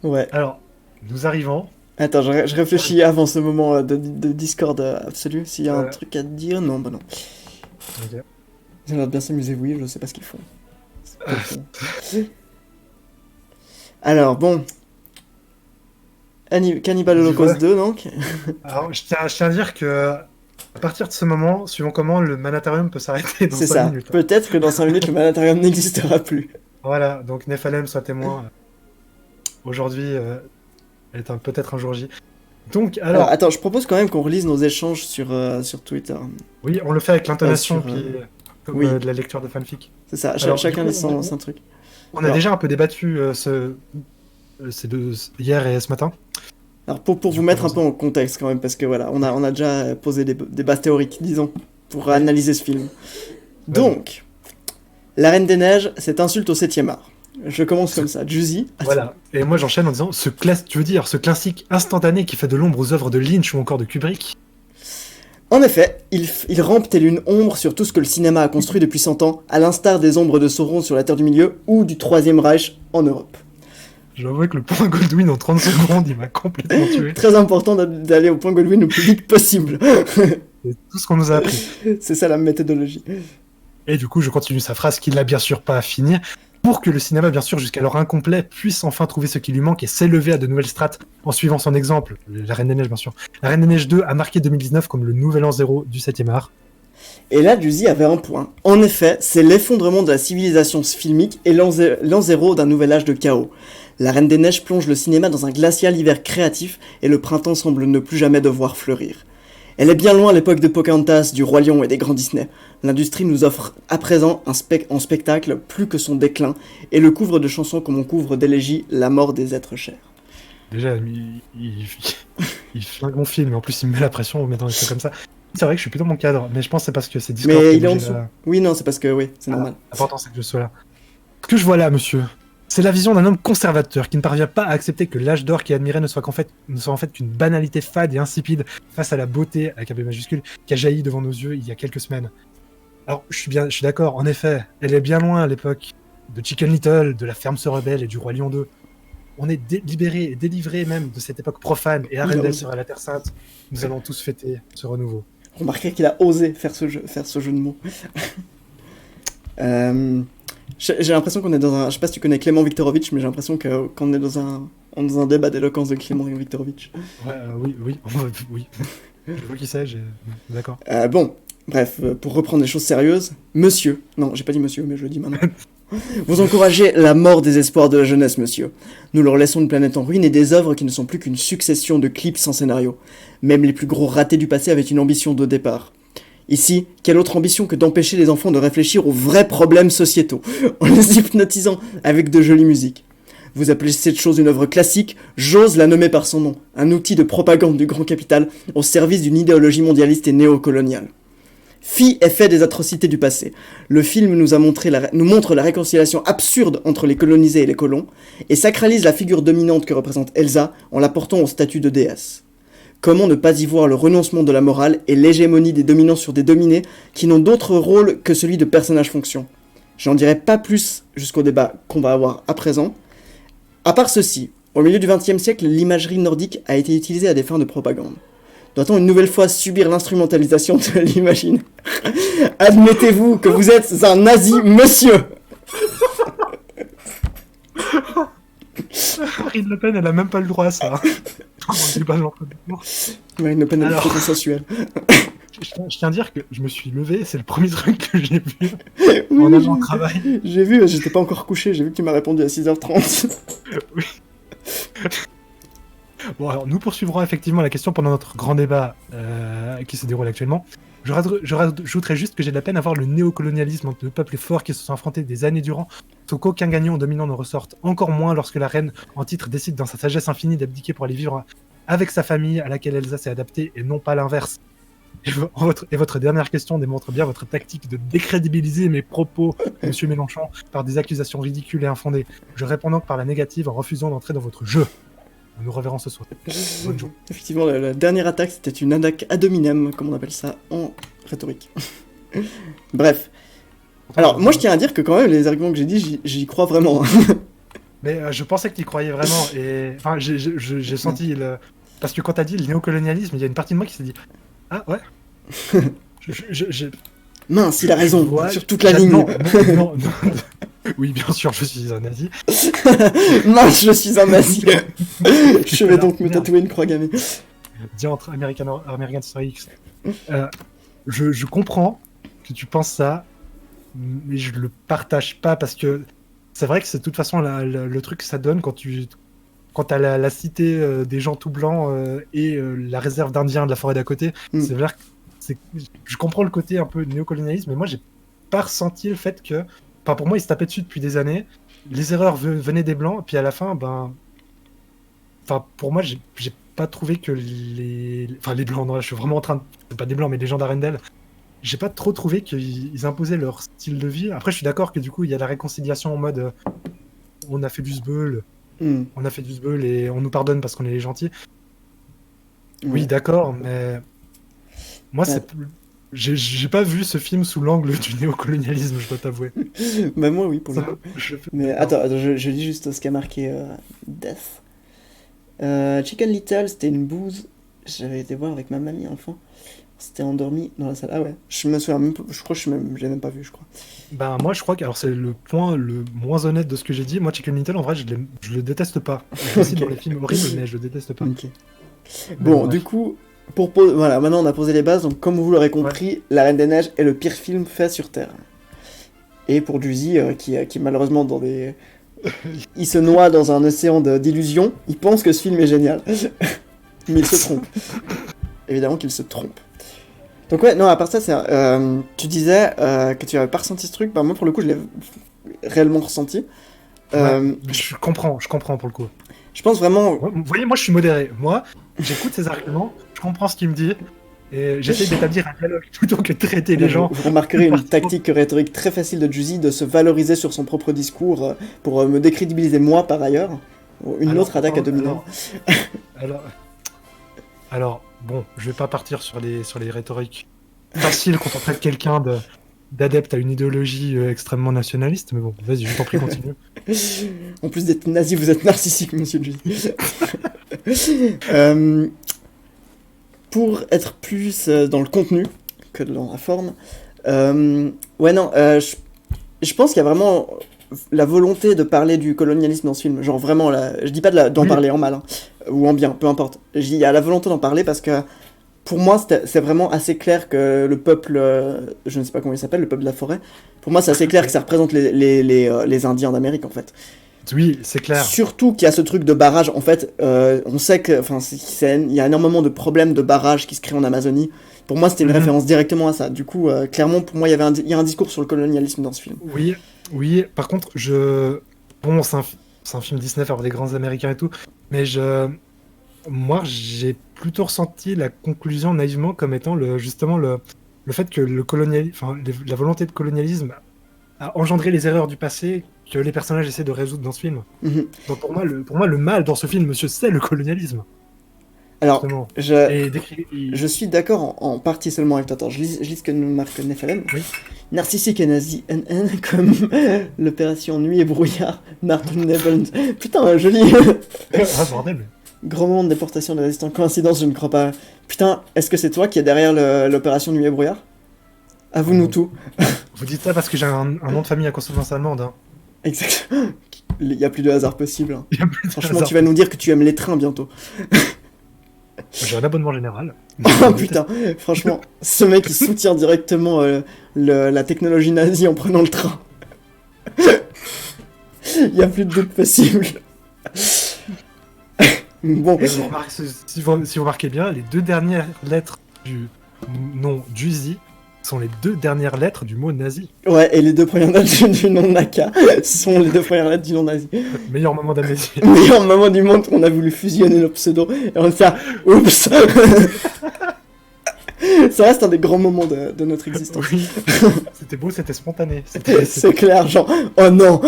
Ouais. Alors, nous arrivons. Attends, je réfléchis avant ce moment de discorde absolu. S'il y a un Euh, truc à dire, non, bah non. ok. Ils ont l'air de bien s'amuser, oui, je sais pas ce qu'ils font. C'est peut-être bon. Alors, bon. Cannibal Dis Holocaust voilà. 2, donc. Alors, je tiens à dire que à partir de ce moment, suivant comment le Manatarium peut s'arrêter dans C'est 5 ça. minutes. Peut-être que dans 5 minutes, le Manatarium n'existera plus. Voilà, donc Nephalem soit témoin. Aujourd'hui, est peut-être un jour J. Donc, Alors, alors, attends, je propose quand même qu'on relise nos échanges sur Twitter. oui, on le fait avec l'intonation, Sur... puis comme oui, de la lecture de fanfic. c'est ça. Alors, du Chacun coup, lit son truc. on a Alors, déjà un peu débattu hier et ce matin. pour vous Du coup, mettre un peu allons-y. en contexte quand même, parce que voilà, on a déjà posé des bases théoriques, disons, pour Oui, analyser ce film. vas-y. Donc, La Reine des Neiges, cette insulte au septième art. Je commence Ce- comme ça. Juzy, à toi. Voilà. Et moi, j'enchaîne en disant tu veux dire ce classique instantané qui fait de l'ombre aux œuvres de Lynch ou encore de Kubrick. En effet, il rampe telle une ombre sur tout ce que le cinéma a construit depuis 100 ans, à l'instar des ombres de Sauron sur la Terre du Milieu ou du Troisième Reich en Europe. J'avoue que le point Goldwyn en 30 secondes, il m'a complètement tué. Très important d'aller au point Goldwyn le plus vite possible. C'est tout ce qu'on nous a appris. C'est ça la méthodologie. Et du coup, je continue sa phrase qu'il n'a bien sûr pas à finir. Pour que le cinéma, bien sûr, jusqu'alors incomplet, puisse enfin trouver ce qui lui manque et s'élever à de nouvelles strates en suivant son exemple, La Reine des Neiges, bien sûr. La Reine des Neiges 2 a marqué 2019 comme le nouvel an zéro du 7e art. Et là, Juzy avait un point. En effet, c'est l'effondrement de la civilisation filmique et l'an zéro d'un nouvel âge de chaos. La Reine des Neiges plonge le cinéma dans un glacial hiver créatif et le printemps semble ne plus jamais devoir fleurir. Elle est bien loin l'époque de Pocahontas, du Roi Lion et des grands Disney. L'industrie nous offre à présent en spectacle plus que son déclin et le couvre de chansons comme on couvre d'élégies la mort des êtres chers. Déjà, il flingue mon film, mais en plus, il me met la pression en mettant des trucs comme ça. C'est vrai que je suis plutôt mon cadre, mais je pense que c'est parce que c'est Discord qui Mais a il est en bougé dessous. là. Oui, non, c'est parce que oui, c'est Ah, normal. l'important, c'est que je sois là. Ce que je vois là, monsieur, c'est la vision d'un homme conservateur qui ne parvient pas à accepter que l'âge d'or qu'il admirait ne soit en fait qu'une banalité fade et insipide face à la beauté, avec un B majuscule, qui a jailli devant nos yeux il y a quelques semaines. Alors, je suis d'accord, en effet, elle est bien loin à l'époque de Chicken Little, de La Ferme se rebelle et du Roi Lion 2. On est libéré et délivré même de cette époque profane et Arendelle sera la Terre Sainte. Nous allons tous fêter ce renouveau. Remarquez qu'il a osé faire ce jeu de mots. Euh, j'ai l'impression qu'on est dans un. Je sais pas si tu connais Clément Viktorovitch, mais j'ai l'impression qu'on est dans un débat d'éloquence de Clément Viktorovitch. Ouais, oui, oui, oui. Je vois qui c'est, d'accord. Bon, bref, pour reprendre les choses sérieuses, monsieur. Non, j'ai pas dit monsieur, mais je le dis maintenant. Vous encouragez la mort des espoirs de la jeunesse, monsieur. Nous leur laissons une planète en ruine et des œuvres qui ne sont plus qu'une succession de clips sans scénario. Même les plus gros ratés du passé avaient une ambition de départ. Ici, quelle autre ambition que d'empêcher les enfants de réfléchir aux vrais problèmes sociétaux, en les hypnotisant avec de jolies musiques. Vous appelez cette chose une œuvre classique, j'ose la nommer par son nom, un outil de propagande du grand capital au service d'une idéologie mondialiste et néocoloniale. Fi est fait des atrocités du passé. Le film nous montre la réconciliation absurde entre les colonisés et les colons, et sacralise la figure dominante que représente Elsa en la portant au statut de déesse. Comment ne pas y voir le renoncement de la morale et l'hégémonie des dominants sur des dominés qui n'ont d'autre rôle que celui de personnage-fonction. J'en dirai pas plus jusqu'au débat qu'on va avoir à présent. À part ceci, au milieu du XXe siècle, l'imagerie nordique a été utilisée à des fins de propagande. Doit-on une nouvelle fois subir l'instrumentalisation de l'imaginaire? Admettez-vous que vous êtes un nazi, monsieur. Marine Le Pen, elle a même pas le droit à ça. On dit pas l'entre-deux-tours. Marine Le Pen est Alors, trop consensuelle. je tiens à dire que je me suis levé, c'est le premier truc que j'ai vu Oui, en allant au travail. j'ai vu, j'étais pas encore couché, j'ai vu que tu m'as répondu à 6h30. Oui. Bon, alors nous poursuivrons effectivement la question pendant notre grand débat qui se déroule actuellement. Je rajouterai juste que j'ai de la peine à voir le néocolonialisme entre deux peuples forts qui se sont affrontés des années durant, sans qu'aucun gagnant dominant ne ressorte, encore moins lorsque la reine en titre décide dans sa sagesse infinie d'abdiquer pour aller vivre avec sa famille à laquelle Elsa s'est adaptée et non pas l'inverse. Et votre dernière question démontre bien votre tactique de décrédibiliser mes propos, monsieur Mélenchon, par des accusations ridicules et infondées. Je réponds donc par la négative en refusant d'entrer dans votre jeu. Nous nous reverrons ce soir. Bonne journée. Effectivement, la dernière attaque, c'était une attaque ad hominem, comme on appelle ça en rhétorique. Bref. Alors, moi, je tiens à dire que quand même, les arguments que j'ai dit, j'y crois vraiment. Mais je pensais que tu y croyais vraiment. Et enfin, j'ai senti le. Parce que quand t'as dit le néocolonialisme, il y a une partie de moi qui s'est dit ah ouais. Je- Mince, il a raison, vois, sur toute la ligne. Non, non, non. Oui, bien sûr, je suis un nazi. Mince, je suis un nazi. Je vais donc me Merde. tatouer une croix gammée. Diantre, American History X. Je comprends que tu penses ça, mais je le partage pas parce que c'est vrai que c'est de toute façon le truc que ça donne quand t'as la cité des gens tout blancs et la réserve d'Indiens de la forêt d'à côté. Mm. C'est vrai que je comprends le côté un peu néocolonialisme, mais moi j'ai pas ressenti le fait que, enfin pour moi ils se tapaient dessus depuis des années, les erreurs venaient des blancs, puis à la fin ben, enfin pour moi j'ai pas trouvé que enfin les blancs, non, là, je suis vraiment en train de, c'est pas des blancs mais des gens d'Arendelle, j'ai pas trop trouvé qu'ils imposaient leur style de vie. Après je suis d'accord que du coup il y a la réconciliation en mode on a fait du sbeul, Mm. on a fait du sbeul et on nous pardonne parce qu'on est les gentils. Oui, Ouais. d'accord, mais moi, Ouais. j'ai pas vu ce film sous l'angle du néocolonialisme, je dois t'avouer. Bah moi oui, pour le Ça coup. je- Mais non. attends, je lis juste ce qui a marqué Death. Chicken Little, c'était une bouse. J'avais été voir avec ma mamie enfant. C'était endormi dans la salle. Ah ouais, je me souviens même pas, je crois que je l'ai même pas vu, je crois. Ben, moi, je crois que alors c'est le point le moins honnête de ce que j'ai dit. Moi, Chicken Little, en vrai, je le déteste pas. Je le cite Ok. dans les films horribles, mais je le déteste pas. Ok. Mais Bon, bref. du coup, voilà, maintenant on a posé les bases, donc comme vous l'aurez compris, La Reine des Neiges est le pire film fait sur Terre. Et pour Juzy, qui malheureusement il se noie dans un océan d'illusions, il pense que ce film est génial. Mais il se trompe. Évidemment qu'il se trompe. Donc ouais, non, à part ça, tu disais que tu avais pas ressenti ce truc, bah moi pour le coup je l'ai réellement ressenti. Euh, Ouais, je comprends pour le coup. je pense vraiment... Ouais, vous voyez, moi, je suis modéré. Moi, j'écoute ses arguments, je comprends ce qu'il me dit, et j'essaie d'établir un dialogue plutôt que de traiter les gens. Vous remarquerez une tactique rhétorique très facile de Juzy de se valoriser sur son propre discours pour me décrédibiliser moi par ailleurs. Une autre attaque à dominer. Alors, alors, bon, je vais pas partir sur les rhétoriques faciles quand on traite quelqu'un d'adepte à une idéologie extrêmement nationaliste, mais bon, vas-y, je t'en prie, continue. En plus d'être nazi, vous êtes narcissique, monsieur Juzy. Euh, pour être plus dans le contenu que dans la forme, ouais, non, je pense qu'il y a vraiment la volonté de parler du colonialisme dans ce film. Genre vraiment, je dis pas d'en Oui. parler en mal, hein, ou en bien, peu importe. Il y a la volonté d'en parler parce que pour moi, c'est vraiment assez clair que le peuple, je ne sais pas comment il s'appelle, le peuple de la forêt, pour moi c'est assez clair que ça représente les Indiens d'Amérique en fait. Oui, c'est clair. Surtout qu'il y a ce truc de barrage, en fait, on sait que, enfin, il y a énormément de problèmes de barrage qui se créent en Amazonie. Pour moi, c'était une référence directement à ça. Du coup, clairement, pour moi, il y a un discours sur le colonialisme dans ce film. Oui, oui. Par contre, bon, c'est un film Disney, faire des grands Américains et tout, mais moi, j'ai plutôt ressenti la conclusion naïvement comme étant justement le fait que la volonté de colonialisme a engendré les erreurs du passé que les personnages essaient de résoudre dans ce film. Mhm. Donc pour moi, le mal dans ce film, monsieur, c'est le colonialisme. Alors, Justement. je suis d'accord en partie seulement avec toi. Attends, je lis ce que nous marque Nephalem. Oui. Narcissique et nazi, NN, comme l'opération Nuit et Brouillard, Martin Neville. Putain, joli. Ah, bordel. Grand moment de déportation de résistants. Coïncidence, je ne crois pas. Putain, est-ce que c'est toi qui est derrière l'opération Nuit et Brouillard? Avoue-nous tout. Vous dites ça parce que j'ai un nom de famille à consonance allemande. Hein. Exact. Il n'y a plus de hasard possible. Hein. Il y a plus de Franchement, hasard. tu vas nous dire que tu aimes les trains bientôt. J'ai un abonnement général. Ah putain, franchement, ce mec il soutient directement la technologie nazie en prenant le train. Il n'y a plus de doute possible. Bon, Et si vous remarquez bien, les deux dernières lettres du nom Juzy sont les deux dernières lettres du mot nazi. ouais, et les deux premières lettres du nom Naka sont les deux premières lettres du nom nazi. Meilleur moment d'amnésie. Meilleur moment du monde, on a voulu fusionner nos pseudos et on fait oups. Ça reste un des grands moments de notre existence. Oui. C'était beau, c'était spontané. C'est clair, genre, oh non,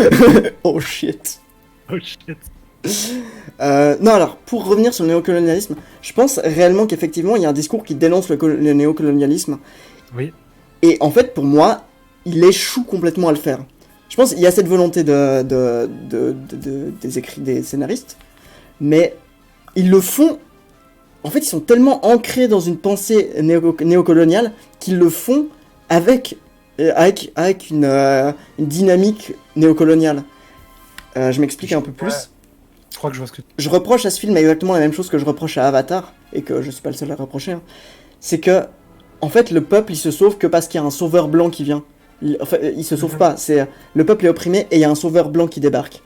oh shit. Oh shit. Non, alors, pour revenir sur le néocolonialisme, je pense réellement qu'effectivement, il y a un discours qui dénonce le néocolonialisme. Oui. Et en fait, pour moi, il échoue complètement à le faire. Je pense qu'il y a cette volonté des scénaristes, mais ils le font. En fait, ils sont tellement ancrés dans une pensée néocoloniale qu'ils le font avec une dynamique néocoloniale. Je m'explique un peu plus. Ouais, je crois que je vois ce que Je reproche à ce film exactement la même chose que je reproche à Avatar, et que je suis pas le seul à reprocher. Hein. C'est que, en fait, le peuple, il se sauve que parce qu'il y a un sauveur blanc qui vient. Enfin, il se sauve pas, c'est le peuple est opprimé et il y a un sauveur blanc qui débarque.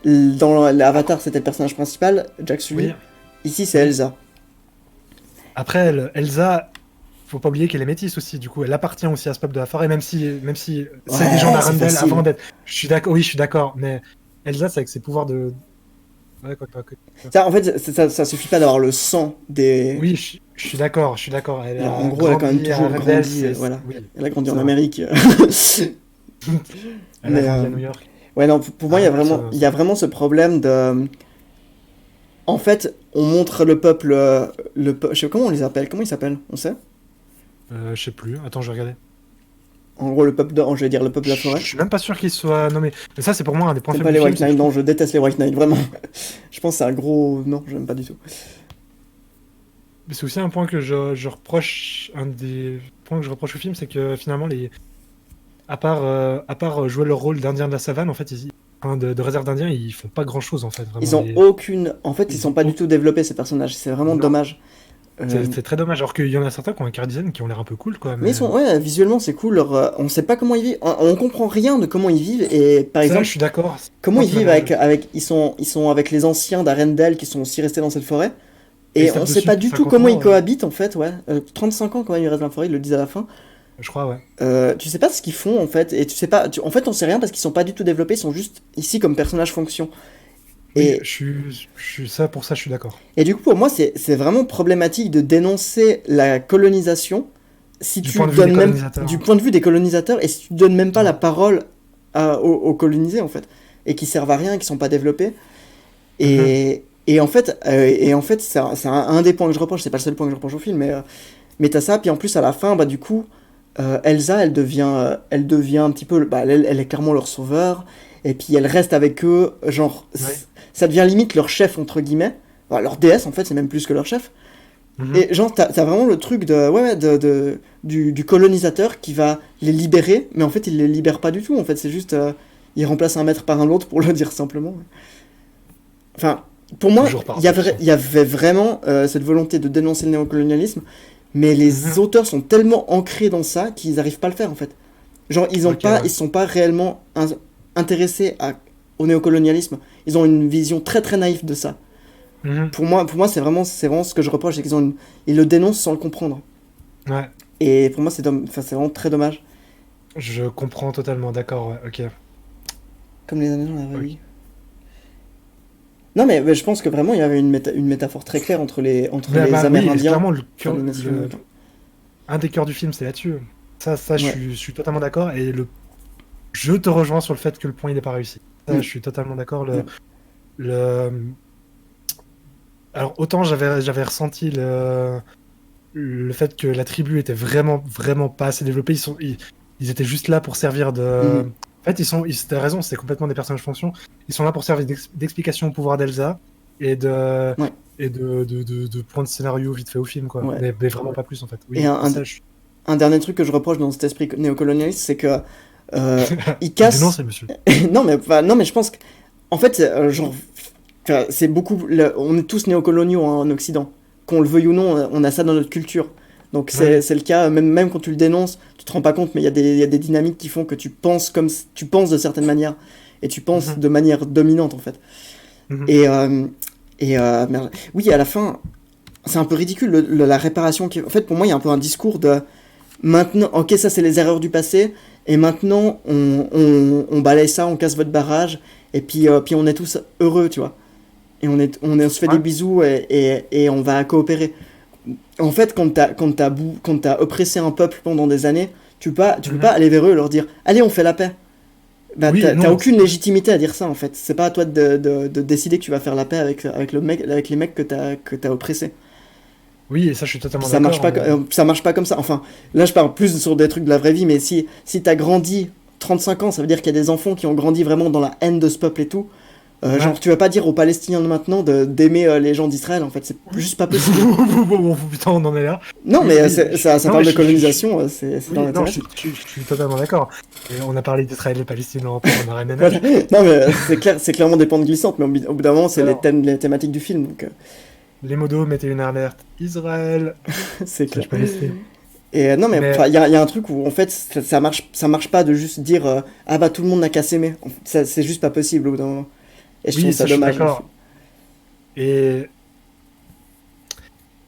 Dans l'Avatar, c'était le personnage principal, Jack Sully. Oui. Ici, c'est Elsa. Après, Elsa, faut pas oublier qu'elle est métisse aussi, du coup, elle appartient aussi à ce peuple de la forêt, même si c'est des gens d'Arendelle facile. avant d'être. Oui, je suis d'accord, mais Elsa, c'est avec ses pouvoirs de. Ouais, quoi. Ça, en fait, ça suffit pas d'avoir le sang des. Oui, je suis d'accord. En gros, elle a quand même toujours grandi. Voilà. Oui, elle a grandi en vrai. Amérique. Elle a grandi à New York. Ouais, non, pour moi, il y a vraiment ce problème de. En fait, on montre le peuple. Je sais comment on les appelle. Comment ils s'appellent? On sait? Je sais plus. Attends, je vais regarder. En gros, le peuple de. Je vais dire le peuple de la forêt. Je suis même pas sûr qu'il soit nommé. Mais ça, c'est pour moi un des points J'aime faibles pas les du film. White Knight. Non, je déteste les White Knight, vraiment. Je pense que c'est un gros. Non, j'aime pas du tout. Mais c'est aussi un point que je reproche. Un des points que je reproche au film, c'est que finalement, à part jouer leur rôle d'Indien de la savane, en fait, de réserve d'Indiens, ils font pas grand chose en fait. Vraiment, Ils ont aucune. En fait, ils sont pas du tout développés, ces personnages. C'est vraiment dommage. C'est très dommage. Alors qu'il y en a certains qui ont un car design qui ont l'air un peu cool, quoi. Mais ils sont, ouais, visuellement c'est cool. On sait pas comment ils vivent. On comprend rien de comment ils vivent. Et par exemple, je suis d'accord. comment ils vivent ils sont avec les anciens d'Arendelle qui sont aussi restés dans cette forêt. Et on sait pas du tout comment ils cohabitent en fait. Ouais, 35 ans quand même ils restent dans la forêt. Ils le disent à la fin. Je crois, ouais. Tu sais pas ce qu'ils font en fait. Et tu sais pas. En fait, on sait rien parce qu'ils sont pas du tout développés. Ils sont juste ici comme personnages fonction. Et pour ça, je suis d'accord. Et du coup, pour moi, c'est vraiment problématique de dénoncer la colonisation si tu donnes même du point de vue des colonisateurs et si tu donnes même pas la parole aux colonisés en fait, et qui servent à rien, qui sont pas développés. Et en fait, c'est un des points que je reproche. C'est pas le seul point que je reproche au film, mais t'as ça. Puis en plus, à la fin, bah du coup, Elsa, elle devient un petit peu, bah, elle est clairement leur sauveur. Et puis elle reste avec eux, genre, ça devient limite leur chef, entre guillemets. Enfin, leur déesse, en fait, c'est même plus que leur chef. Et genre, t'as vraiment le truc du colonisateur qui va les libérer, mais en fait, il les libère pas du tout. En fait, c'est juste, il remplace un maître par un autre, pour le dire simplement. Enfin, pour moi, il y avait vraiment cette volonté de dénoncer le néocolonialisme, mais les auteurs sont tellement ancrés dans ça qu'ils n'arrivent pas à le faire, en fait. Genre, ils sont pas réellement intéressés au néocolonialisme. Ils ont une vision très très naïve de ça. Pour moi c'est vraiment ce que je reproche, c'est ils le dénoncent sans le comprendre. Ouais. Et pour moi c'est vraiment très dommage. Je comprends totalement, d'accord, ouais, ok. Comme les années dans la vraie vie. Non mais je pense que vraiment il y avait une métaphore très claire entre les Amérindiens. Oui, clairement, un des cœurs du film c'est là-dessus. Ça je suis totalement d'accord, et je te rejoins sur le fait que le point il n'est pas réussi. Ça, je suis totalement d'accord. Alors autant j'avais ressenti le fait que la tribu était vraiment vraiment pas assez développée. Ils étaient juste là pour servir de. En fait, t'as raison, c'est complètement des personnages fonction. Ils sont là pour servir d'explication au pouvoir d'Elsa et de points de scénario vite fait au film, quoi. Mais vraiment pas plus en fait. Oui, et un dernier truc que je reproche dans cet esprit néocolonialiste, c'est que il casse. Dénoncez, monsieur. non mais je pense que en fait c'est beaucoup on est tous néocoloniaux en Occident, qu'on le veuille ou non, on a ça dans notre culture. Donc c'est le cas, même quand tu le dénonces, tu te rends pas compte, mais il y a des dynamiques qui font que tu penses de certaines manières et tu penses de manière dominante en fait. Merde. Oui, à la fin c'est un peu ridicule la réparation en fait pour moi il y a un peu un discours de maintenant, ok, ça c'est les erreurs du passé, et maintenant on balaye ça, on casse votre barrage, et puis on est tous heureux, tu vois. Et on se fait des bisous et on va coopérer. En fait, quand t'as oppressé un peuple pendant des années, tu peux pas aller vers eux et leur dire allez, on fait la paix. Bah, t'as aucune légitimité à dire ça en fait. C'est pas à toi de décider que tu vas faire la paix avec les mecs que t'as oppressés. Oui, et ça je suis totalement d'accord. Ça marche pas comme ça. Enfin, là je parle plus sur des trucs de la vraie vie, mais si t'as grandi 35 ans, ça veut dire qu'il y a des enfants qui ont grandi vraiment dans la haine de ce peuple et tout. Ouais. Genre, tu vas pas dire aux Palestiniens de maintenant d'aimer les gens d'Israël, en fait, c'est juste pas possible. Putain, on en est là. Non, mais Oui, ça non, parle mais de colonisation, c'est Oui, dans non, l'intérêt. je suis totalement d'accord. Et on a parlé d'Israël et Palestine en on a rien à Voilà. ménager. Non, mais c'est clairement des pentes glissantes, mais au bout d'un moment, c'est Alors, les thématiques du film, donc les modos mettaient une alerte Israël. c'est Ça, clair. je peux laisser. Et non, mais Mais enfin, y a un truc où en fait ça marche pas de juste dire ah bah tout le monde n'a qu'à s'aimer. En fait, c'est juste pas possible au bout d'un moment. Et je trouve oui, ça ça, je suis dommage. d'accord. Et,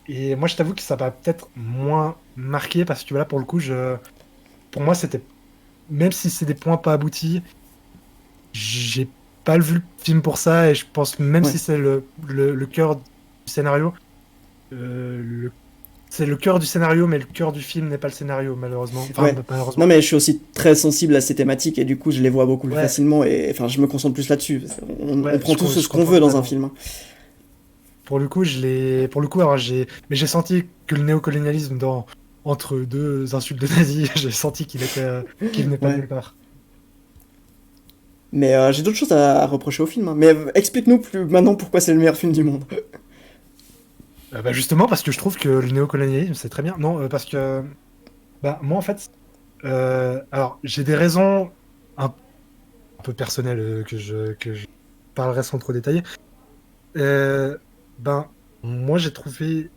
et moi, je t'avoue que ça va peut-être moins marqué parce que là, pour le coup, pour moi, c'était. Même si c'est des points pas aboutis, j'ai pas vu le film pour ça. Et je pense, même Ouais. si c'est le cœur du scénario, c'est le cœur du scénario, mais le cœur du film n'est pas le scénario, malheureusement. Enfin, Ouais. Non malheureusement. mais je suis aussi très sensible à ces thématiques et du coup je les vois beaucoup plus Ouais, facilement et enfin je me concentre plus là-dessus. On ouais, prend tout je ce qu'on comprends veut dans un totalement. film. Pour le coup, pour le coup, alors mais j'ai senti que le néocolonialisme entre deux insultes de nazis, j'ai senti qu'il venait pas de Ouais. nulle part. Mais j'ai d'autres choses à reprocher au film, hein. Mais explique-nous plus maintenant pourquoi c'est le meilleur film du monde. Bah justement, parce que je trouve que le néocolonialisme, c'est très bien. Non, parce que, bah, moi, en fait, alors, j'ai des raisons un peu personnelles que je parlerai sans trop détailler. Euh, ben, moi, j'ai trouvé,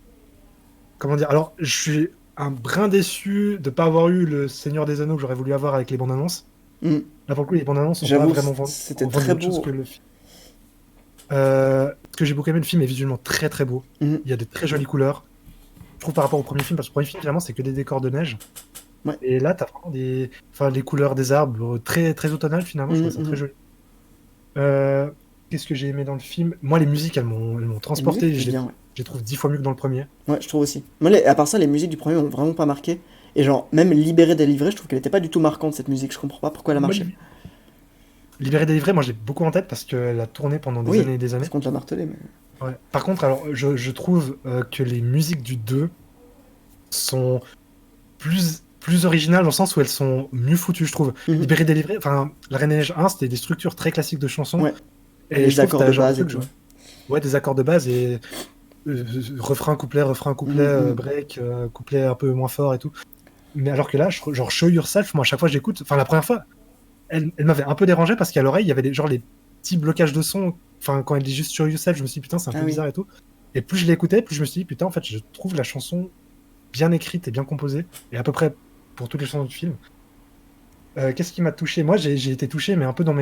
comment dire, alors, je suis un brin déçu de pas avoir eu le Seigneur des Anneaux que j'aurais voulu avoir avec les bandes annonces. Hmm. Là, pour le coup, les bandes annonces n'ont pas J'avoue, vraiment c'était ont vendu très autre chose beau. que le film. Ce que j'ai beaucoup aimé, le film est visuellement très très beau. Hmm. Il y a de très jolies couleurs. Je trouve par rapport au premier film, parce que le premier film, finalement, c'est que des décors de neige. Ouais. Et là, t'as vraiment enfin, les couleurs des arbres très, très automnales, finalement. Je Hmm, trouve ça très hmm. joli. Euh, Qu'est-ce que j'ai aimé dans le film? Moi, les musiques, elles m'ont Les musiques transporté. étaient bien, ouais. Je les trouve 10 fois mieux que dans le premier. Ouais, je trouve aussi. Moi, à part ça, les musiques du premier m'ont vraiment pas marqué. Et genre, même Libéré, délivré, je trouve qu'elle était pas du tout marquante cette musique. Je comprends pas pourquoi elle a Moi, marché. Libéré, délivré, moi, je l'ai beaucoup en tête parce qu'elle a tourné pendant des Oui, années et des parce années. qu'on te l'a martelé, mais. Ouais. Par contre, alors, je trouve que les musiques du 2 sont plus originales dans le sens où elles sont mieux foutues, je trouve. Mhm. Libéré, délivré, enfin, La Reine des Neiges 1, c'était des structures très classiques de chansons. Ouais, Et je les trouve que accords t'as de genre des base et trucs, tout. ouais, des accords de base et refrain, couplet, Mhm, mhm. break, couplet un peu moins fort et tout. Mais alors que là, genre Show Yourself, moi, à chaque fois que j'écoute, enfin, la première fois, elle m'avait un peu dérangé parce qu'à l'oreille, il y avait genre les petits blocages de son. Enfin, quand elle dit juste Show Yourself, je me suis dit, putain, c'est un Ah peu oui. bizarre et tout. Et plus je l'écoutais, plus je me suis dit, putain, en fait, je trouve la chanson bien écrite et bien composée, et à peu près pour toutes les chansons du film. Qu'est-ce qui m'a touché? Moi, j'ai été touché, mais un peu dans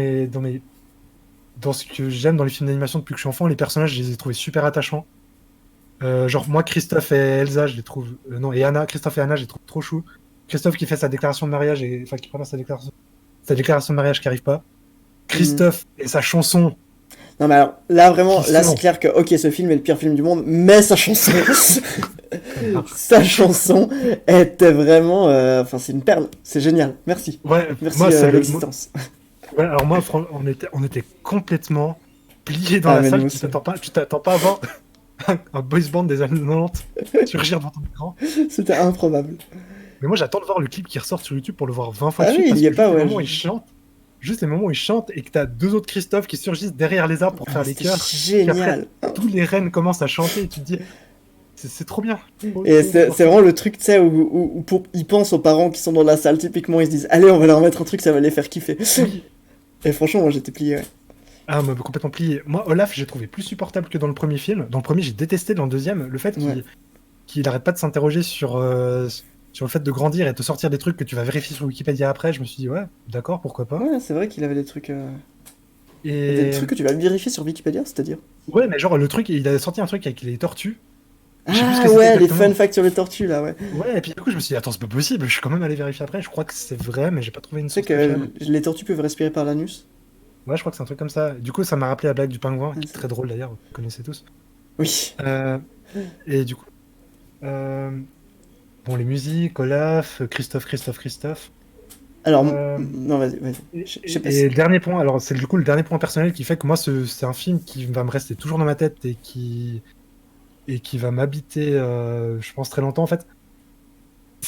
ce que j'aime dans les films d'animation depuis que je suis enfant. Les personnages, je les ai trouvés super attachants. Genre, moi, Christophe et Elsa, je les trouve. Non, et Anna, Christophe et Anna, je les trouve trop chou. Christophe qui fait sa déclaration de mariage, enfin, qui prononce sa déclaration de mariage qui arrive pas. Mhm. Christophe et sa chanson Non, mais alors, là, vraiment, qui là, c'est sort. clair que, ok, ce film est le pire film du monde, mais sa chanson. Ça marche. Sa chanson était vraiment. Enfin, c'est une perle. C'est génial. Merci. Ouais, Merci, moi, l'existence. ouais, alors moi, on était complètement pliés dans Ah, la mais nous salle. aussi. Tu t'attends pas à voir un boys band des années 90 surgir devant ton écran. C'était improbable. Mais moi, j'attends de voir le clip qui ressort sur YouTube pour le voir 20 fois de Ah suite oui, il parce y est que pas, ouais. juste les moments où ils chantent et que t'as deux autres Christophe qui surgissent derrière les arbres pour Ah, faire mais les c'était chœurs. Puis après, génial. tous les reines commencent à chanter et tu te dis, c'est trop bien. Et c'est vraiment le truc, tu sais, où ils pensent aux parents qui sont dans la salle, typiquement, ils se disent, allez, on va leur mettre un truc, ça va les faire kiffer. Oui. Et franchement, moi, j'étais plié, ouais. Ah, mais complètement plié. Moi, Olaf, j'ai trouvé plus supportable que dans le premier film. Dans le premier, j'ai détesté. Dans le deuxième, le fait Ouais. qu'il arrête pas de s'interroger sur le fait de grandir et de sortir des trucs que tu vas vérifier sur Wikipédia après, je me suis dit, ouais, d'accord, pourquoi pas. Ouais, c'est vrai qu'il avait des trucs. Des Et trucs que tu vas vérifier sur Wikipédia, c'est-à-dire. ouais, mais genre, le truc, il a sorti un truc avec les tortues. Je sais plus ce Ah que c'était ouais, les exactement. fun facts sur les tortues, là, ouais. Ouais, et puis du coup, je me suis dit, attends, c'est pas possible. Je suis quand même allé vérifier après. Je crois que c'est vrai, mais j'ai pas trouvé une Tu sais source très fiable. que les tortues peuvent respirer par l'anus. Ouais, je crois que c'est un truc comme ça. Du coup, ça m'a rappelé la blague du pingouin, Ouais, qui est très drôle d'ailleurs, vous connaissez tous. Oui. Euh, et du coup, euh, bon, les musiques, Olaf, Christophe. Alors, Euh, non, vas-y, vas-y. et, Je sais pas et si. le dernier point, alors c'est du coup le dernier point personnel qui fait que moi, c'est un film qui va me rester toujours dans ma tête et qui va m'habiter, je pense, très longtemps en fait.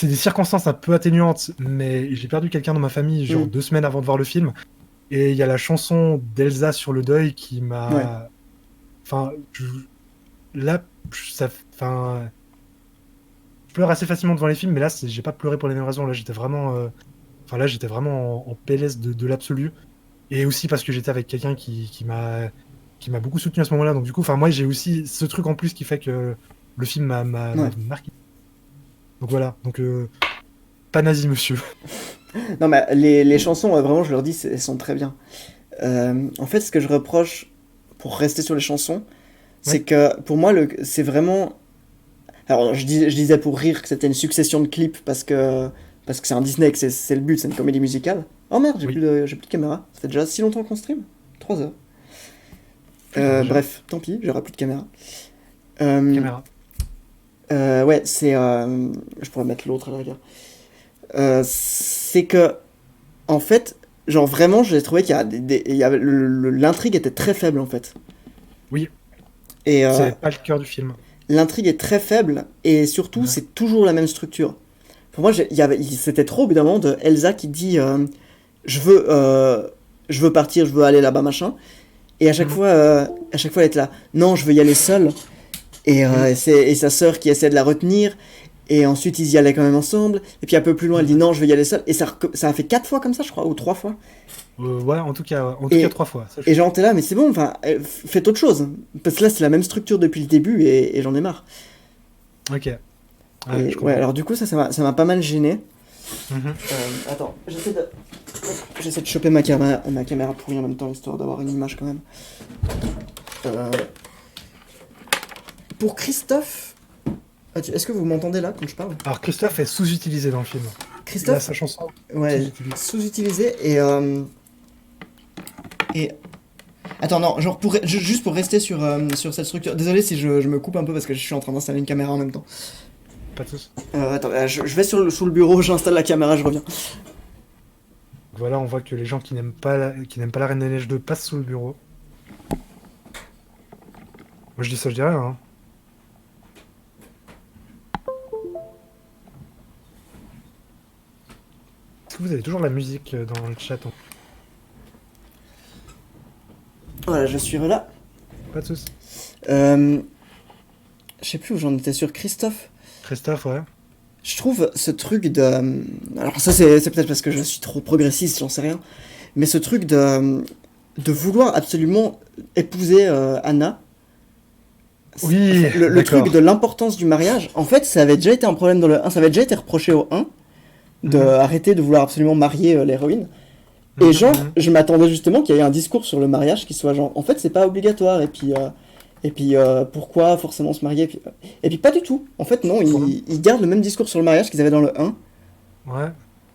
c'est des circonstances un peu atténuantes, mais j'ai perdu quelqu'un dans ma famille, genre 2 semaines avant de voir le film. Et il y a la chanson d'Elsa sur le deuil qui m'a. Ouais. Enfin, là, enfin, je pleure assez facilement devant les films, mais là, j'ai pas pleuré pour les mêmes raisons. Là, j'étais vraiment. Enfin, là, j'étais vraiment en PLS de l'absolu. Et aussi parce que j'étais avec quelqu'un qui m'a beaucoup soutenu à ce moment-là. Donc, du coup, enfin, moi, j'ai aussi ce truc en plus qui fait que le film m'a Ouais. marqué. Donc, voilà. Donc, pas nazi, monsieur. Non, mais les chansons, vraiment, je leur dis, elles sont très bien. En fait, ce que je reproche, pour rester sur les chansons, c'est Ouais. que pour moi, c'est vraiment. Alors, je disais pour rire que c'était une succession de clips parce que c'est un Disney, et que c'est le but, c'est une comédie musicale. Oh merde, Oui. j'ai plus de caméra. Ça fait déjà si longtemps qu'on stream 3 heures. Putain, déjà. Bref, tant pis, j'aurai plus de caméra. Euh, Caméra. ouais, c'est. Je pourrais mettre l'autre à la rigueur. C'est que, en fait, genre vraiment, j'ai trouvé qu'il y a l'intrigue était très faible en fait. Oui, Et c'est pas le cœur du film. l'intrigue est très faible et surtout, Ouais. c'est toujours la même structure. Pour moi, c'était trop au bout d'un moment de Elsa qui dit je veux, je veux partir, je veux aller là-bas, machin. Et Mhm. à chaque fois, elle est là. Non, je veux y aller seule. Mhm. Et sa sœur qui essaie de la retenir. Et ensuite, ils y allaient quand même ensemble. Et puis un peu plus loin, elle dit Mhm. non, je veux y aller seule. Et ça a fait 4 fois comme ça, je crois, ou 3 fois. Ouais, en tout cas, Et, 3 fois. Ça, et genre, t'es là, mais c'est bon, enfin, faites autre chose. Parce que là, c'est la même structure depuis le début et j'en ai marre. Ok, ouais, Et je ouais, comprends. alors du coup, ça m'a pas mal gêné. Mhm. Attends, j'essaie de choper ma caméra pourrie en même temps, histoire d'avoir une image quand même. Euh, pour Christophe, est-ce que vous m'entendez là quand je parle? Alors, Christophe est sous-utilisé dans le film. Il a Christophe, sa chanson ouais, sous-utilisée. sous-utilisé et attends, non, genre juste pour rester sur cette structure. Désolé si je me coupe un peu parce que je suis en train d'installer une caméra en même temps. Pas de soucis. Attends, je vais sous le bureau, j'installe la caméra, je reviens. Voilà, on voit que les gens qui n'aiment pas la Reine des Neiges 2 passent sous le bureau. Moi, je dis ça, je dis rien, hein. Est-ce que vous avez toujours la musique dans le chat? Voilà, je suis là. Pas de soucis. Euh, je sais plus où j'en étais sur Christophe. Christophe, ouais. Je trouve ce truc de. Alors, ça, c'est peut-être parce que je suis trop progressiste, j'en sais rien. Mais ce truc de vouloir absolument épouser Anna. Oui, Le truc d'accord. de l'importance du mariage, en fait, ça avait déjà été un problème dans le 1, ça avait déjà été reproché au 1, de Mhm, arrêter de vouloir absolument marier l'héroïne. Et mhm, genre, mhm. je m'attendais justement qu'il y ait un discours sur le mariage qui soit genre, en fait, c'est pas obligatoire, et puis pourquoi forcément se marier, et puis pas du tout. En fait, non, Pour le- ils gardent le même discours sur le mariage qu'ils avaient dans le 1, Ouais.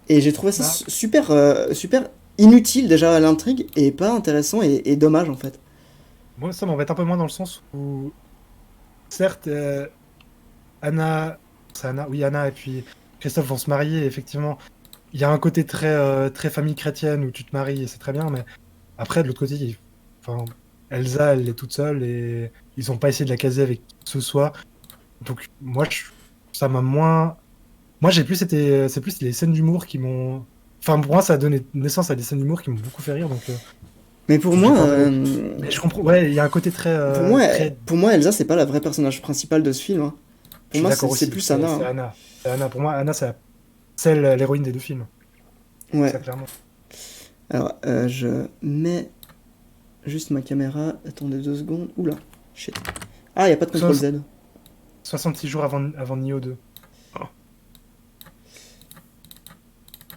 et j'ai trouvé ça Bah, super, super inutile déjà à l'intrigue, et pas intéressant, et dommage en fait. moi, ça m'embête un peu moins dans le sens où, certes, Anna, c'est Anna, oui, Anna et puis Christophe vont se marier, et effectivement. Il y a un côté très famille chrétienne où tu te maries et c'est très bien, mais après, de l'autre côté, enfin, Elsa, elle est toute seule et ils ont pas essayé de la caser avec qui que ce soit. Donc, moi, ça m'a moins. Moi, c'est plus les scènes d'humour qui m'ont. Enfin, pour moi, ça a donné naissance à des scènes d'humour qui m'ont beaucoup fait rire, donc Mais pour j'ai moi, pas mal. Mais je comprends, ouais, il y a un côté très. pour moi, Elsa, c'est pas la vraie personnage principal de ce film, hein. Je Pour suis moi, d'accord c'est aussi, plus Anna, c'est hein. Anna. C'est Anna. Pour moi, Anna, c'est celle, l'héroïne des deux films. Ouais. Ça, clairement. Alors, je mets juste ma caméra. Attendez 2 secondes. Oula, shit. Ah, y a pas de contrôle Z. 66 jours avant Nioh 2. Euh,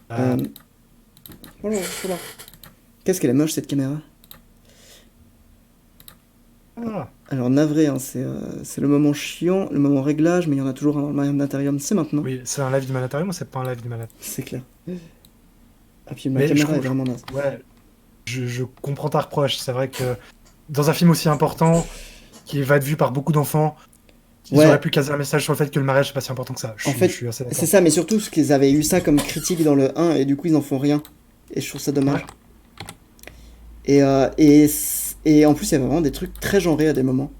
Ah, Bonjour, voilà. Qu'est-ce qu'elle est moche cette caméra. ah, Alors, navré, hein, c'est le moment chiant, le moment réglage, mais il y en a toujours un dans le Mariam c'est maintenant. oui, c'est un live du Manatarium ou c'est pas un live du Manatarium? C'est clair. Ah, puis ma Mais caméra est vraiment naze. ouais, je comprends ta reproche. C'est vrai que dans un film aussi important, qui va être vu par beaucoup d'enfants, ils auraient Ouais, pu caser un message sur le fait que le mariage c'est pas si important que ça. Je en suis, je fait, suis assez c'est d'accord. ça, mais surtout parce qu'ils avaient eu ça comme critique dans le 1, et du coup, ils en font rien. Et je trouve ça Ouais. dommage. Et en plus, il y a vraiment des trucs très genrés à des moments.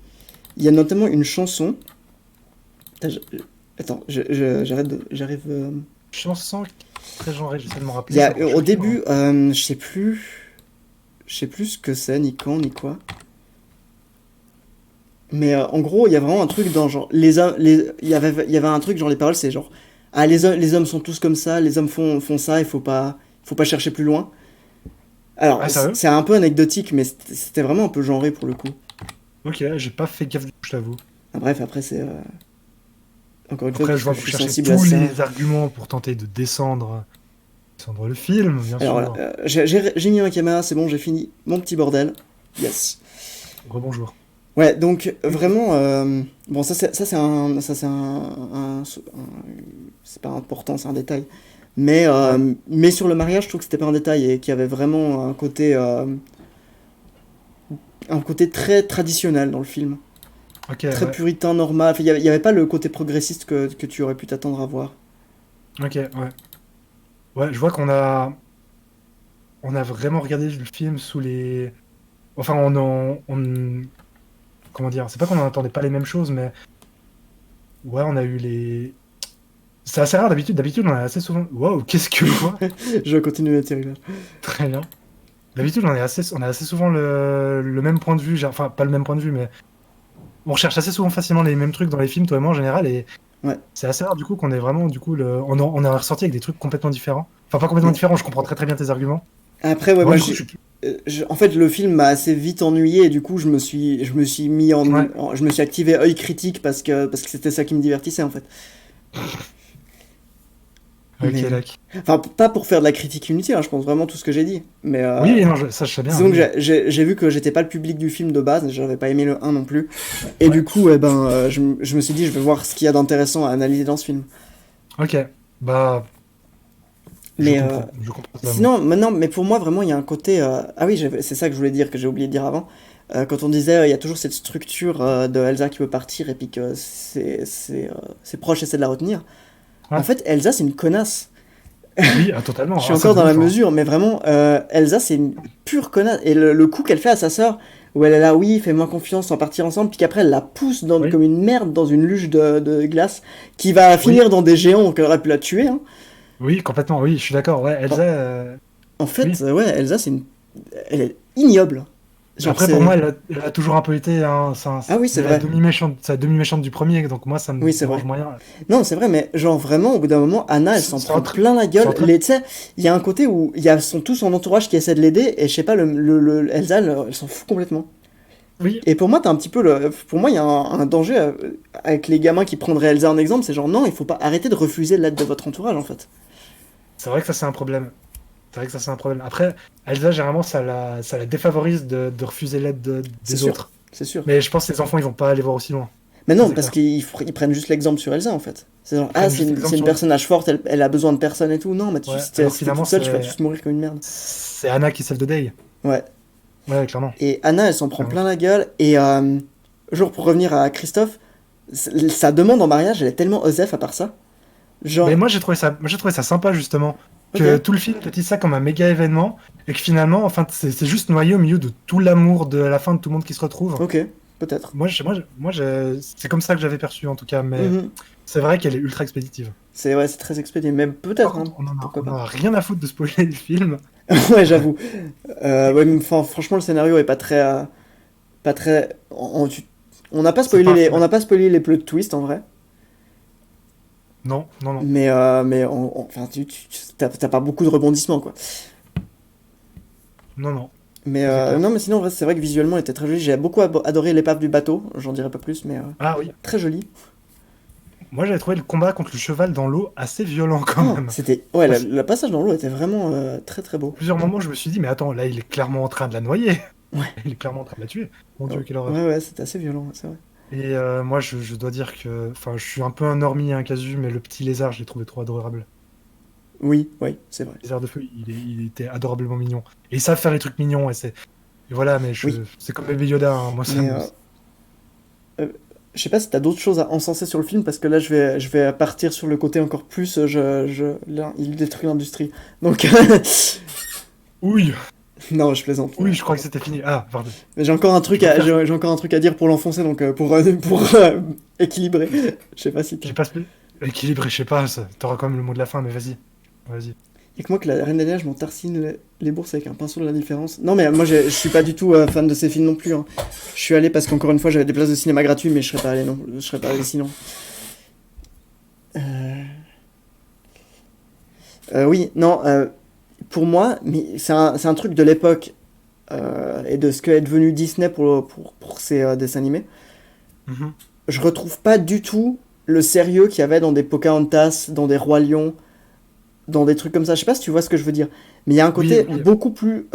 Il y a notamment une chanson. Putain, Attends, j'arrive. Chanson très genrée, j'essaie de m'en rappeler. Il y a, c'est un au joli début, je sais plus ce que c'est, ni quand, ni quoi. Mais en gros, il y a vraiment un truc dans genre les hommes, il y avait un truc genre les paroles, c'est genre ah les hommes sont tous comme ça, les hommes font ça, faut pas chercher plus loin. Alors Ah, sérieux? c'est un peu anecdotique, mais c'était vraiment un peu genré pour le coup. Ok, j'ai pas fait gaffe, je t'avoue. Ah, bref, après c'est encore une fois Après, parce je que vois je que vous suis cherchez sensible à tous ça. les arguments pour tenter de descendre le film, bien Alors là, sûr. j'ai mis ma caméra, c'est bon, j'ai fini mon petit bordel. Yes. Rebonjour. Ouais, donc vraiment, bon c'est pas important, c'est un détail. Ouais. Mais sur le mariage, je trouve que c'était pas un détail et qu'il y avait vraiment un côté très traditionnel dans le film, Ok, très ouais. puritain, normal. Enfin, il y avait pas le côté progressiste que tu aurais pu t'attendre à voir. Ok, ouais. Ouais, je vois qu'on a vraiment regardé le film sous les. Enfin, comment dire? C'est pas qu'on n'entendait pas les mêmes choses, mais ouais, on a eu les. C'est assez rare d'habitude. D'habitude, on a assez souvent. Waouh, qu'est-ce que quoi? Je continue à tirer là. Très bien. D'habitude, on a assez souvent le même point de vue. Enfin, pas le même point de vue, mais on recherche assez souvent facilement les mêmes trucs dans les films, toi et moi en général, et Ouais. c'est assez rare du coup qu'on ait vraiment du coup on est ressorti avec des trucs complètement différents. Enfin, pas complètement Mm. différents. Je comprends très très bien tes arguments. Après, ouais, Moi, moi, du coup, je suis. en fait, le film m'a assez vite ennuyé et du coup, je me suis mis Ouais. je me suis activé œil critique parce que c'était ça qui me divertissait en fait. Ok, Mais, d'accord. enfin, pas pour faire de la critique inutile, hein, je pense vraiment tout ce que j'ai dit. Mais Oui, non, ça je sais bien. disons que Oui. j'ai vu que j'étais pas le public du film de base, j'avais pas aimé le un non plus. Et Ouais. du coup, je me suis dit, je vais voir ce qu'il y a d'intéressant à analyser dans ce film. Ok. Bah, je Mais comprends. Je comprends totalement. sinon, maintenant, mais pour moi, vraiment, il y a un côté. Ah oui, c'est ça que je voulais dire, que j'ai oublié de dire avant. Quand on disait, il y a toujours cette structure de Elsa qui veut partir et puis que ses proches essaient de la retenir. En Ouais. fait, Elsa, c'est une connasse. Oui, Je totalement. suis Ah, ça encore de dans la ouf, hein. mesure, mais vraiment, Elsa, c'est une pure connasse. Et le coup qu'elle fait à sa sœur, où elle est là, oui, fais-moi confiance, on va partir ensemble, puis qu'après, elle la pousse Oui. comme une merde dans une luge de glace, qui va Oui. finir dans des géants, donc elle aurait pu la tuer. Hein. Oui, complètement. Oui, je suis d'accord. Ouais, Elsa. En, en fait, Oui. ouais, Elsa, elle est ignoble. Genre, Après, pour moi, c'est. elle a toujours un peu été Ah oui, c'est c'est vrai. sa demi-méchante du premier, donc moi, ça me Oui, c'est dérange vrai. moyen. Non, c'est vrai, mais genre vraiment, au bout d'un moment, Anna, elle s'en C'est prend entre, plein la c'est gueule. entre, Tu sais, il y a un côté où il y a tout son entourage qui essaie de l'aider, et je sais pas, Elsa, elle s'en fout complètement. oui, Et pour moi, t'as un petit peu pour moi, il y a un danger avec les gamins qui prendraient Elsa en exemple, c'est genre non, il faut pas arrêter de refuser l'aide de votre entourage en fait. c'est vrai que ça, c'est un problème. C'est vrai que ça, c'est un problème. Après, Elsa, généralement, ça la défavorise de refuser l'aide C'est des sûr, autres. c'est sûr. Mais je pense que les enfants, ils vont pas aller voir aussi loin. Mais Ça, non, c'est parce clair. qu'ils prennent juste l'exemple sur Elsa en fait. C'est genre Ils ah, prennent juste c'est l'exemple une sur. personnage forte, elle a besoin de personne et tout. Non, mais Ouais, si alors t'es finalement, toute seule, tu vas tous mourir comme une merde. c'est Anna qui save the day. Ouais. Ouais, clairement. Et Anna, elle s'en prend Clairement. plein la gueule. Et genre pour revenir à Christophe, sa demande en mariage, elle est tellement osef à part ça. Mais Genre, moi, j'ai trouvé ça sympa, justement, ok, que tout le film te dise ça comme un méga événement, et que finalement, enfin, c'est juste noyé au milieu de tout l'amour de la fin de tout le monde qui se retrouve. ok, peut-être. C'est comme ça que j'avais perçu, en tout cas, mais Mhm. c'est vrai qu'elle est ultra expéditive. C'est ouais, c'est très expédié, mais Par peut-être, hein, contre, pourquoi on pas. en a rien à foutre de spoiler le film. Ouais, j'avoue. Ouais, mais enfin, franchement, le scénario est pas très. C'est pas un On film. n'a pas spoilé les plot twists en vrai, Non, non, non. mais enfin, t'as pas beaucoup de rebondissements quoi. Non, non. Mais Ça, c'est clair. non, mais sinon, en vrai, c'est vrai que visuellement, il était très joli. J'ai beaucoup adoré l'épave du bateau. J'en dirai pas plus, mais Ah oui. très joli. Moi, j'avais trouvé le combat contre le cheval dans l'eau assez violent quand Oh, même. c'était ouais, Parce- le passage dans l'eau était vraiment très très beau. Plusieurs moments, je me suis dit, mais attends, là, il est clairement en train de la noyer. Ouais, Il est clairement en train de la tuer. Mon ouais, Dieu, quelle horreur. ouais, c'était assez violent, c'est vrai. Et moi, je dois dire que, enfin, je suis un peu un normie, un casu, mais le petit lézard, je l'ai trouvé trop adorable. Oui, oui, c'est vrai. Le lézard de feu, il était adorablement mignon. Et ils savent faire les trucs mignons, et voilà, mais Oui, c'est comme Baby Yoda, hein. Moi, ça mais me. euh, je sais pas si t'as d'autres choses à encenser sur le film parce que là je vais partir sur le côté encore plus là, il détruit l'industrie. Donc Oui, non, je plaisante. oui, je crois que c'était fini. Ah, pardon. Mais j'ai encore un truc Je vais faire. j'ai encore un truc à dire pour l'enfoncer donc pour équilibrer. Je sais pas si t'as. J'ai pas spoilé. Équilibré, je sais pas, t'auras quand même le mot de la fin, mais vas-y. Vas-y. Et que moi, que la Reine des Neiges, je m'en tartine les bourses avec un pinceau de l'indifférence. Non, mais moi, je suis pas du tout fan de ces films non plus, hein. Je suis allé parce qu'encore une fois, j'avais des places de cinéma gratuites, mais je serais pas allé, non. Je serais pas allé sinon. Euh, oui, non, pour moi, mais c'est un truc de l'époque et de ce qu'est devenu Disney pour ses dessins animés. Mhm. Je retrouve pas du tout le sérieux qu'il y avait dans des Pocahontas, dans des Rois Lions, dans des trucs comme ça. Je sais pas si tu vois ce que je veux dire. Mais il y a un Oui, côté oui, beaucoup plus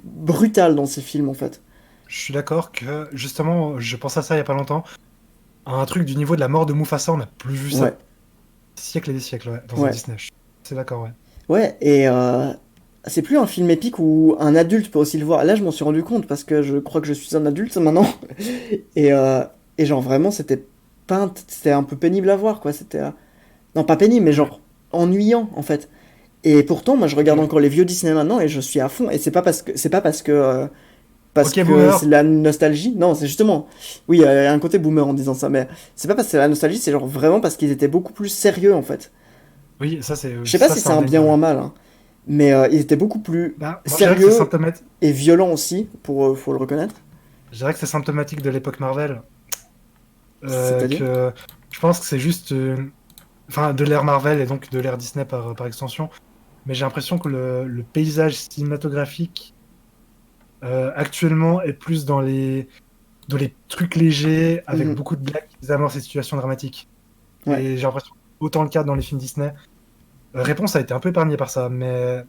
brutal dans ces films, en fait. je suis d'accord que, justement, je pense à ça il y a pas longtemps. Un truc du niveau de la mort de Mufasa, on n'a plus vu ça Ouais, des siècles et des siècles, ouais, dans un ouais. Disney. C'est d'accord, ouais. Ouais, et c'est plus un film épique où un adulte peut aussi le voir. Là, je m'en suis rendu compte parce que je crois que je suis un adulte maintenant. Et, euh, et genre, vraiment, c'était un peu pénible à voir, quoi. C'était. Non, pas pénible, mais Ouais. genre ennuyant, en fait. Et pourtant, moi, je regarde Ouais. encore les vieux Disney maintenant et je suis à fond. Et parce Ok, que c'est boomer. la nostalgie. Non, c'est justement. Oui, il y a un côté boomer en disant ça, mais c'est pas parce que c'est la nostalgie, c'est genre vraiment parce qu'ils étaient beaucoup plus sérieux, en fait. Oui, Je sais pas si c'est c'est un bien ou indéniable. un mal, hein, mais ils étaient beaucoup plus Bah, moi, je dirais que c'est sérieux symptomatique. et violents aussi, faut le reconnaître. Je dirais que c'est symptomatique de l'époque Marvel. C'est-à-dire? Que je pense que c'est juste, enfin, de l'ère Marvel et donc de l'ère Disney par extension. Mais j'ai l'impression que le paysage cinématographique actuellement est plus dans les trucs légers avec Mhm. beaucoup de blagues qui amorcent ces situations dramatiques. Ouais. Et j'ai l'impression que autant le cas dans les films Disney. Réponse a été un peu épargnée par ça, mais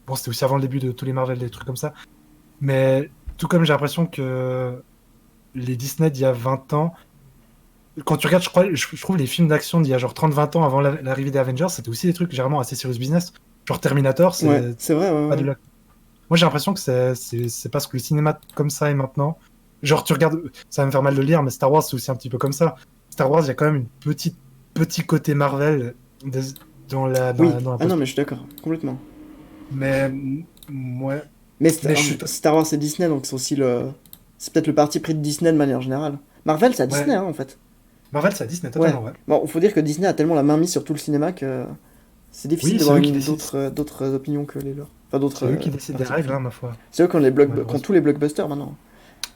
bon, c'était aussi avant le début de tous les Marvel, des trucs comme ça. Mais tout comme j'ai l'impression que les Disney d'il y a 20 ans, quand tu regardes, je trouve les films d'action d'il y a genre 30-20 ans avant l'arrivée des Avengers, c'était aussi des trucs généralement assez serious business. Genre Terminator, Ouais, c'est c'est vrai, ouais, pas de ouais. la... Moi j'ai l'impression que c'est parce que le cinéma comme ça est maintenant. Genre tu regardes, ça va me faire mal de le dire, mais Star Wars c'est aussi un petit peu comme ça. Star Wars, il y a quand même petit côté Marvel des- Oui, dans la ah non, post. mais je suis d'accord, complètement. Mais ouais, Mais mais je suis Star Wars c'est Disney, donc c'est aussi le. C'est peut-être le parti pris de Disney de manière générale. Marvel, c'est à Disney, ouais, hein, en fait. Marvel c'est à Disney Ouais. totalement, ouais. Bon, faut dire que Disney a tellement la main mise sur tout le cinéma que c'est difficile Oui, d'avoir décident. d'autres opinions que les leurs. Enfin, d'autres C'est eux qui décident des partis règles, pris. hein, ma foi, C'est eux qui ont malheureusement. tous les blockbusters maintenant.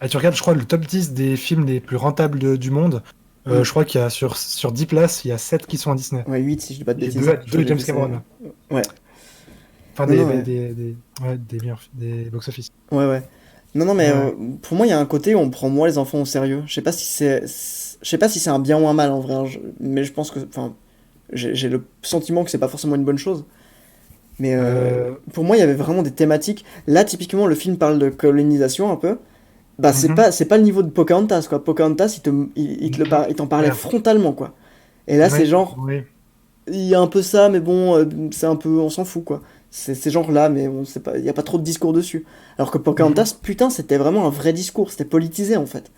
Et tu regardes, je crois, le top 10 des films les plus rentables du monde. Hmm. Je crois qu'il y a sur 10 places, il y a 7 qui sont à Disney. Ouais, 8 si je dis pas de Et bêtises. deux J'ai James vu ça. Cameron. Ouais. Enfin, Non, non, ouais. ouais, des box-office. Ouais, ouais. Non, non, mais Ouais. pour moi, il y a un côté où on prend moins les enfants au sérieux. Je sais pas si c'est un bien ou un mal en vrai, hein, mais je pense que, enfin, j'ai le sentiment que c'est pas forcément une bonne chose. Mais Euh, pour moi, il y avait vraiment des thématiques. Là, typiquement, le film parle de colonisation un peu. Bah, mhm. c'est pas le niveau de Pocahontas, quoi. Pocahontas, il t'en parlait Claire. frontalement, quoi. Et là, c'est Oui, genre, oui. il y a un peu ça, mais bon, c'est un peu, on s'en fout, quoi. C'est genre là, mais on sait pas, il y a pas trop de discours dessus. Alors que Mhm. Pocahontas, putain, c'était vraiment un vrai discours, c'était politisé en fait.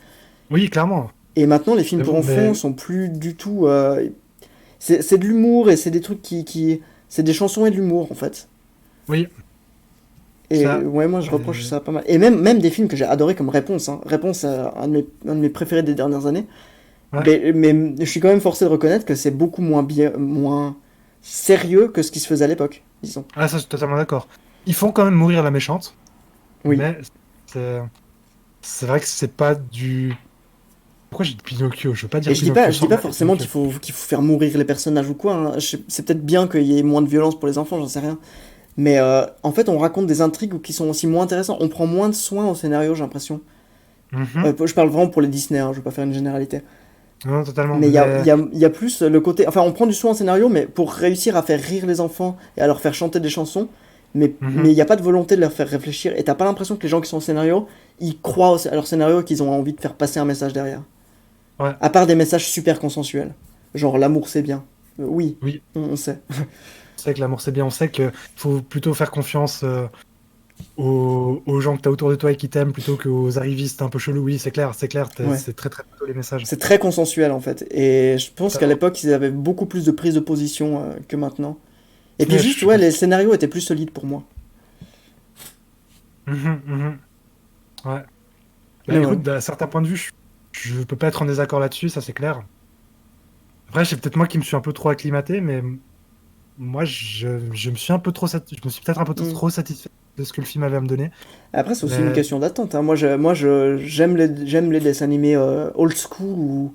Oui, clairement. Et maintenant, les films pour enfants Mais sont plus du tout. C'est de l'humour et c'est des trucs c'est des chansons et de l'humour en fait. oui, Et ça. ouais, moi je reproche euh, ça pas mal. Et même des films que j'ai adoré comme Réponse, hein. Réponse, un de mes préférés des dernières années. ouais. Mais je suis quand même forcé de reconnaître que c'est beaucoup moins sérieux que ce qui se faisait à l'époque, disons. Ah, ça, je suis totalement d'accord. Ils font quand même mourir la méchante, Oui. mais c'est c'est vrai que c'est pas du. Pourquoi j'ai dit Pinocchio? Je veux pas Et dire Pinocchio je dis sans pas blague, forcément Pinocchio. qu'il faut faire mourir les personnages ou quoi, hein. C'est peut-être bien qu'il y ait moins de violence pour les enfants, j'en sais rien. Mais en fait, on raconte des intrigues qui sont aussi moins intéressantes. On prend moins de soin au scénario, j'ai l'impression. Mhm. Je parle vraiment pour les Disney, hein, je vais pas faire une généralité. Non, totalement. Mais Mais il y a plus le côté. Enfin, on prend du soin au scénario, mais pour réussir à faire rire les enfants et à leur faire chanter des chansons. Mais mhm. il n'y a pas de volonté de leur faire réfléchir. Et t'as pas l'impression que les gens qui sont au scénario, ils croient à leur scénario et qu'ils ont envie de faire passer un message derrière. Ouais, À part des messages super consensuels. Genre, l'amour c'est bien. Oui, oui. on sait. On sait que l'amour c'est bien. On sait qu'il faut plutôt faire confiance aux gens que t'as autour de toi et qui t'aiment plutôt qu'aux arrivistes un peu chelous. Oui, c'est clair. Ouais. C'est très très plutôt les messages. C'est très consensuel en fait. Et je pense qu'à Totalement. l'époque, ils avaient beaucoup plus de prise de position que maintenant. Et puis Disney, je juste, suis ouais, pas. les scénarios étaient plus solides pour moi. Mhm, mhm. Ouais. Mais Bah voilà. écoute, d'un certain point de vue, je peux pas être en désaccord là-dessus, ça c'est clair. Après, c'est peut-être moi qui me suis un peu trop acclimaté, mais moi, je me suis un peu trop, je me suis peut-être un peu Mm. trop satisfait de ce que le film avait à me donner. Après, c'est aussi une Mais question d'attente, hein. J'aime les dessins animés old school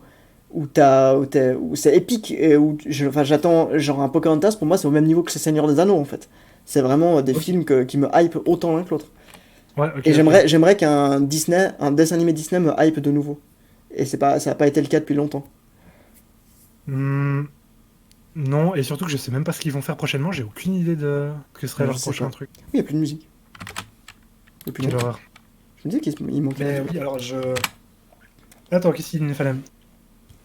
où c'est épique et enfin, j'attends genre un Pocahontas. Pour moi, c'est au même niveau que les Seigneurs des Anneaux en fait. C'est vraiment des ok, films qui me hype autant l'un que l'autre. ouais, ok, Et ok. j'aimerais qu'un Disney, un dessin animé Disney me hype de nouveau. Et ça a pas été le cas depuis longtemps. Hmm, non, et surtout que je sais même pas ce qu'ils vont faire prochainement. J'ai aucune idée de ce que serait Alors, je leur sais pas. prochain Oui, truc. il y a plus de musique depuis Quelle longtemps. horreur. Je me disais qu'il manquait un Mais truc. oui, alors je. Attends, qu'est-ce qu'il nous fallait?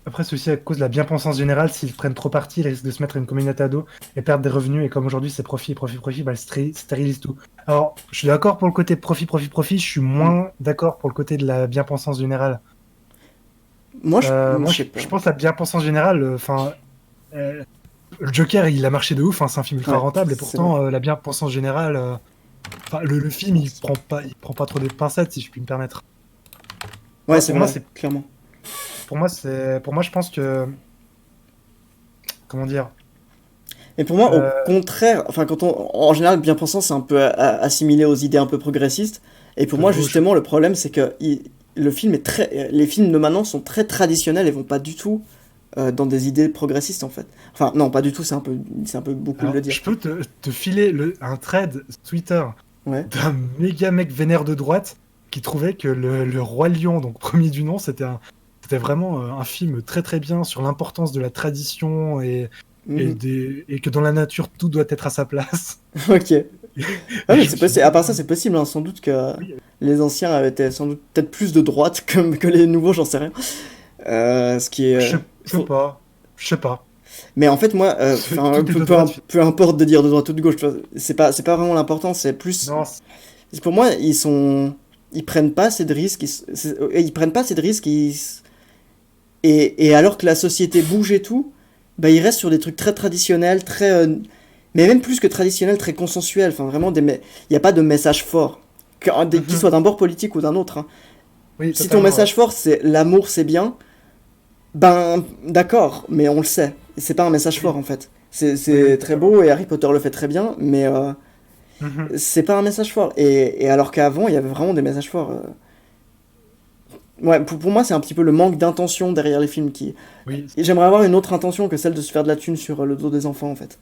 Après, c'est aussi à cause de la bien-pensance générale. S'ils prennent trop parti, ils risquent de se mettre à une communauté à dos et perdre des revenus. Et comme aujourd'hui, c'est profit, profit, profit, bah, ils stérilisent tout. Alors, je suis d'accord pour le côté profit, profit, profit. Je suis Mm. moins d'accord pour le côté de la bien-pensance générale. Je Moi, sais pas. je pense que la bien-pensance générale, enfin, le Joker, il a marché de ouf. Hein, c'est un film ultra Ouais, rentable. Et c'est vrai. pourtant, la bien-pensance générale, enfin, le film, il prend pas trop des pincettes, si je puis me permettre. Ouais, c'est Pour moi, vrai, clairement. pour moi, je pense que, comment dire, Mais pour moi, au euh, contraire, enfin, en général, bien pensant, c'est un peu assimilé aux idées un peu progressistes. Et pour de moi, gauche. justement, le problème, c'est que le film est les films de maintenant sont très traditionnels et vont pas du tout dans des idées progressistes, en fait. Enfin, non, pas du tout, c'est un peu beaucoup de le Alors, dire. je peux te filer un thread Twitter Ouais. d'un méga mec vénère de droite qui trouvait que le Roi Lion, donc premier du nom, c'était vraiment un film très très bien sur l'importance de la tradition Mhm. et que dans la nature tout doit être à sa place. Ok. Et Ouais, mais je me c'est suis possible. dit, À part ça, c'est possible, hein. Sans doute que oui, les anciens étaient sans doute peut-être plus de droite que les nouveaux, j'en sais rien. Ce qui est. je sais pas, je sais pas. Mais en fait, moi, enfin, Tout est de droite. peu importe de dire de droite ou de gauche, tu vois, c'est pas vraiment l'important, c'est plus. Non, Pour moi, ils prennent pas assez de risques, ils prennent pas assez de risques, et alors que la société bouge et tout, bah, ils restent sur des trucs très traditionnels, mais même plus que traditionnels, très consensuels, enfin, vraiment, il n'y a pas de message fort, qui mhm. soit d'un bord politique ou d'un autre, hein. Oui, Si ton totalement, ouais. message fort, c'est l'amour, c'est bien, ben, d'accord, mais on le sait. C'est pas un message Oui, fort en fait. oui, oui, C'est très totalement. beau et Harry Potter le fait très bien, mais Mhm. c'est pas un message fort. Et alors qu'avant, il y avait vraiment des messages forts. Ouais, pour moi, c'est un petit peu le manque d'intention derrière les films qui. Oui, Et j'aimerais avoir une autre intention que celle de se faire de la thune sur le dos des enfants en fait.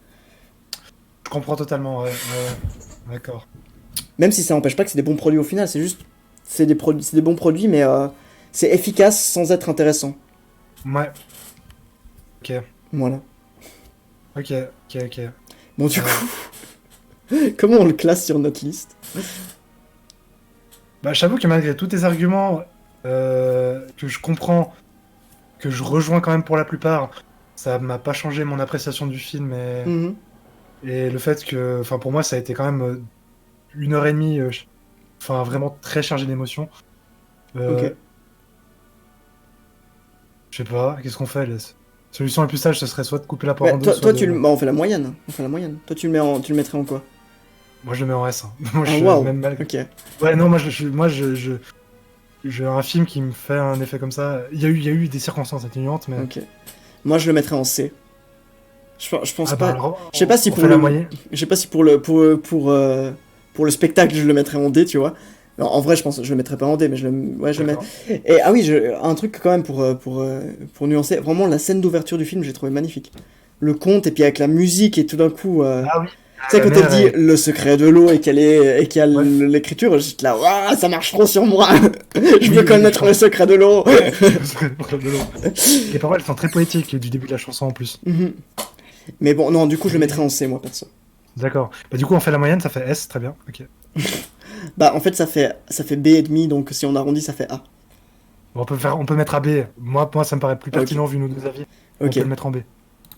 je comprends totalement, ouais, ouais, ouais. D'accord. Même si ça n'empêche pas que c'est des bons produits au final, c'est juste. C'est des bons produits, mais c'est efficace sans être intéressant. Ouais, ok, Voilà. ok, ok, ok. Bon, du Euh, coup, comment on le classe sur notre liste? Bah, j'avoue que malgré tous tes arguments que je comprends, que je rejoins quand même pour la plupart, ça m'a pas changé mon appréciation du film Mhm. et le fait que, enfin, pour moi, ça a été quand même 1 heure et demie, enfin, vraiment très chargé d'émotions. Ok. Euh, je sais pas, qu'est-ce qu'on fait? La solution la plus sage, ce serait soit de couper la poire Bah, en deux, soit de. bah, on fait la moyenne. On fait la moyenne. Toi, tu le mettrais en quoi? Moi, je le mets en S. Hein. Moi, Ah, je waouh. même mal. Ok. Ouais, non, j'ai un film qui me fait un effet comme ça. Il y a eu des circonstances atténuantes, mais. Ok. Moi, je le mettrais en C. Je pense Ah bah pas. alors, Je sais pas si on fait la moyenne. je sais pas si pour le spectacle, je le mettrais en D, tu vois. Non, en vrai, je pense, je le mettrais pas en D, mais ouais, je le mets. D'accord. Et ah oui, un truc quand même pour nuancer. Vraiment, la scène d'ouverture du film, j'ai trouvé magnifique. Le conte, et puis avec la musique, et tout d'un coup, Ah oui, tu sais, la quand elle mère dit est. le secret de l'eau et qu'il y a Ouais, l'écriture, j'étais là, waouh, ça marche trop sur moi. Je oui, veux oui, connaître le secret de l'eau. de l'eau. Les paroles sont très poétiques du début de la chanson en plus. Mhm. Mais bon, non, du coup, je le mettrais en C, moi, perso. D'accord. Bah, du coup, on fait la moyenne, ça fait S, très bien. Ok. Bah, en fait, ça fait B et demi, donc si on arrondit, ça fait A. Bon, on peut mettre A B. Moi, ça me paraît plus Ah, ok, pertinent vu nos deux avis. On ok, peut le mettre en B.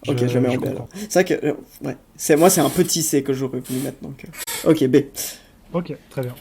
ok, je le mets en Je B alors. comprends. C'est vrai que, ouais, moi, c'est un petit C que j'aurais voulu mettre, donc. Ok, B. Ok, très bien.